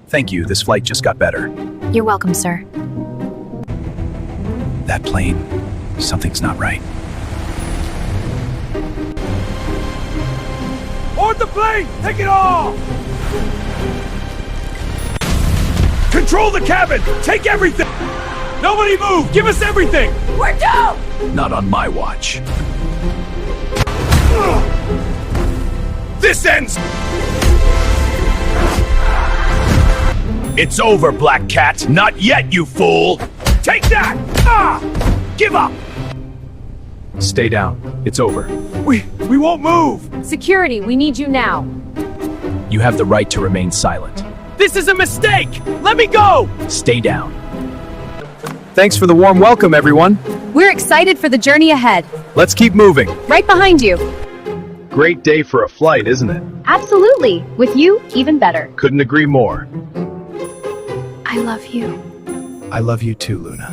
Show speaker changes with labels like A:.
A: Thank you, this flight just got better.
B: You're welcome, sir.
A: That plane, something's not right.
C: Board the plane! Take it off! Control the cabin! Take everything! Nobody move! Give us everything!
B: We're doomed!
A: Not on my watch.
C: This ends! It's over, Black Cat! Not yet, you fool! Take that! Give up!
A: Stay down. It's over.
C: We won't move!
B: Security, we need you now.
A: You have the right to remain silent.
C: This is a mistake! Let me go!
A: Stay down. Thanks for the warm welcome, everyone.
B: We're excited for the journey ahead.
A: Let's keep moving.
B: Right behind you.
A: Great day for a flight, isn't it?
B: Absolutely. With you, even better.
A: Couldn't agree more.
B: I love you.
A: I love you too, Luna.